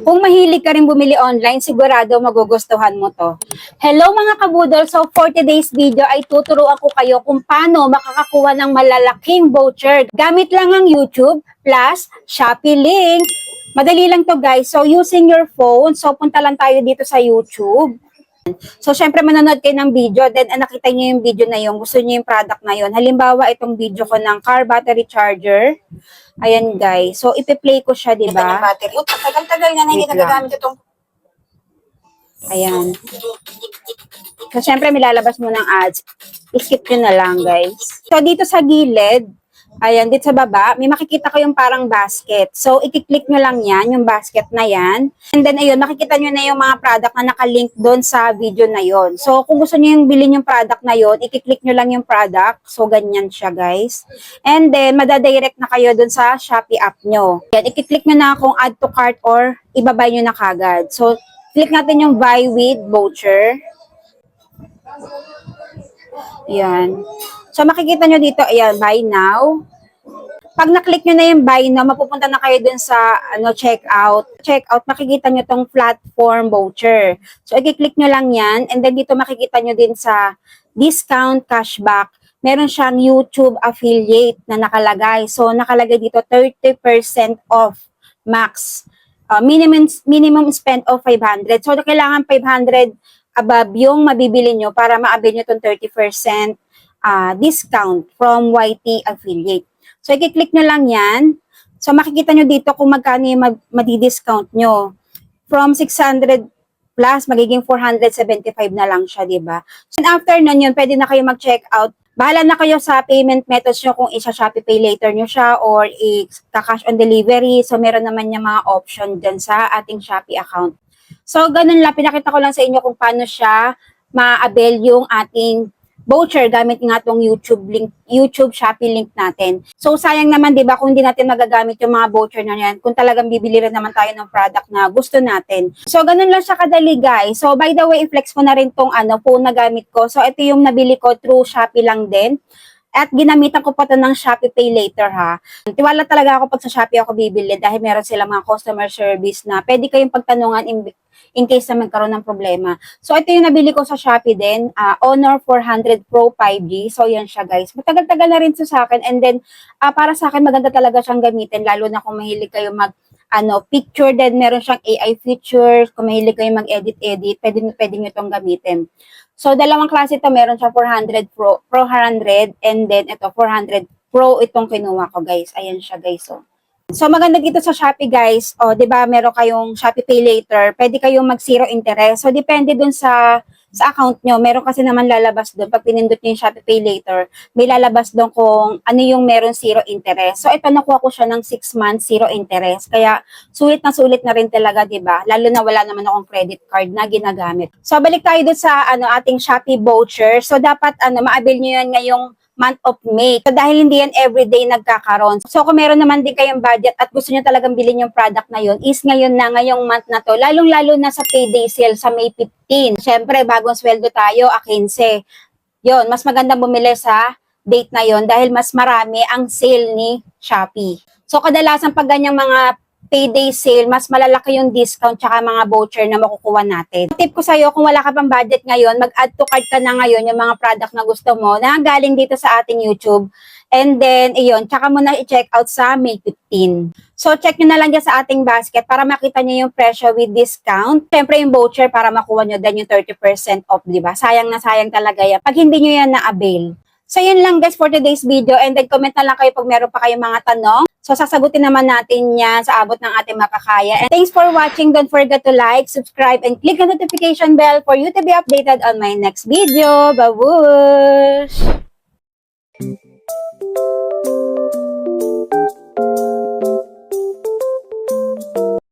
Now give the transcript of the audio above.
Kung mahilig ka rin bumili online, sigurado magugustuhan mo to. Hello mga kabudol! So for today's video ay tuturuan ko kayo kung paano makakakuha ng malalaking voucher. Gamit lang ang YouTube plus Shopee link. Madali lang to guys. So using your phone, so punta lang tayo dito sa YouTube. So, syempre, manonood kayo ng video, then nakita niyo yung video na yun, gusto niyo yung product na yun. Halimbawa, itong video ko ng car battery charger. Ayan, guys. So, ipi-play ko siya, di ba? Battery. Tagal-tagal na hindi nagagamit itong. Ayan. So, syempre, may lalabas mo ng ads. I-skip nyo na lang, guys. So, dito sa gilid, ayan, dito sa baba, may makikita ko yung parang basket. So, i-click nyo lang yan, yung basket na yan. And then, ayun, makikita nyo na yung mga product na nakalink doon sa video na yon. So, kung gusto nyo yung bilhin yung product na yon, i-click nyo lang yung product. So, ganyan siya, guys. And then, madadirect na kayo doon sa Shopee app nyo. Yan, i-click nyo na kung add to cart or ibabay nyo na kagad. So, click natin yung buy with voucher. Yan. So, makikita nyo dito, ayan, buy now. Pag na-click nyo na yung buy now, mapupunta na kayo dun sa checkout. Checkout, makikita nyo tong platform voucher. So, i-click nyo lang yan. And then, dito makikita nyo din sa discount cashback. Meron siyang YouTube affiliate na nakalagay. So, nakalagay dito 30% off max. Minimum spend of 500. So, kailangan 500 above yung mabibili nyo para ma-avail nyo tong 30% discount from YT affiliate. So, i-click nyo lang yan. So, makikita nyo dito kung magkano yung madi-discount nyo. From 600 plus, magiging 475 na lang siya, di ba? So, after nun yun, pwede na kayo mag-check out. Bahala na kayo sa payment methods nyo kung isa-Shopee Pay Later nyo siya or i-cash on delivery. So, meron naman yung mga option dyan sa ating Shopee account. So, ganun lang. Pinakita ko lang sa inyo kung paano siya ma-avail yung ating voucher gamit nga tong YouTube Shopee link natin. So, sayang naman, di ba, kung hindi natin magagamit yung mga voucher na yan, kung talagang bibili rin naman tayo ng product na gusto natin. So, ganun lang siya kadali, guys. So, by the way, i-flex ko na rin tong phone na gamit ko. So, ito yung nabili ko through Shopee lang din. At ginamitan ko pa to ng Shopee Pay Later, ha. Tiwala talaga ako pag sa Shopee ako bibili dahil meron sila mga customer service na pwede kayong pagtanungan in case na magkaroon ng problema. So, ito yung nabili ko sa Shopee din, Honor 400 Pro 5G. So, yan siya, guys. Matagal-tagal na rin sa akin. And then, para sa akin, maganda talaga siyang gamitin, lalo na kung mahilig kayo picture din, meron siyang AI features. Kung mahilig kayo mag-edit, pwede nyo itong gamitin. So, dalawang klase ito. Meron siya 400 Pro 100, and then ito 400 Pro itong kinuha ko, guys. Ayan siya, guys. So, maganda dito sa Shopee, guys. O, di ba, meron kayong Shopee Pay Later. Pwede kayong mag-zero interest. So, depende dun sa account nyo. Meron kasi naman lalabas dun. Pag pinindot nyo yung Shopee Pay Later, may lalabas dun kung ano yung meron zero interest. So, ito, nakuha ko siya ng 6 months zero interest. Kaya, sulit na rin talaga, di ba? Lalo na wala naman akong credit card na ginagamit. So, balik tayo dun sa ating Shopee voucher. So, dapat ma-avail nyo yan ngayong month of May. So, dahil hindi yan everyday nagkakaroon. So, kung meron naman din kayong budget at gusto nyo talagang bilhin yung product na yun, is ngayon na, ngayong month na to, lalong-lalo na sa payday sale sa May 15. Siyempre, bagong sweldo tayo, 15. Yun, mas magandang bumili sa date na yon dahil mas marami ang sale ni Shopee. So, kadalasan pag ganyang mga payday sale, mas malalaki yung discount tsaka mga voucher na makukuha natin. Tip ko sa'yo, kung wala ka pang budget ngayon, mag-add to cart ka na ngayon yung mga product na gusto mo na galing dito sa ating YouTube. And then, iyon, tsaka mo na i-check out sa May 15. So, check nyo na lang dyan sa ating basket para makita nyo yung presyo with discount. Siyempre, yung voucher para makuha nyo din yung 30% off, di ba? Sayang na sayang talaga yan pag hindi nyo yan na-avail. So, yun lang guys for today's video. And then, comment na lang kayo pag meron pa kayong mga tanong. So, sasagutin naman natin yan sa abot ng ating makakaya. And thanks for watching. Don't forget to like, subscribe, and click the notification bell for you to be updated on my next video. Babush!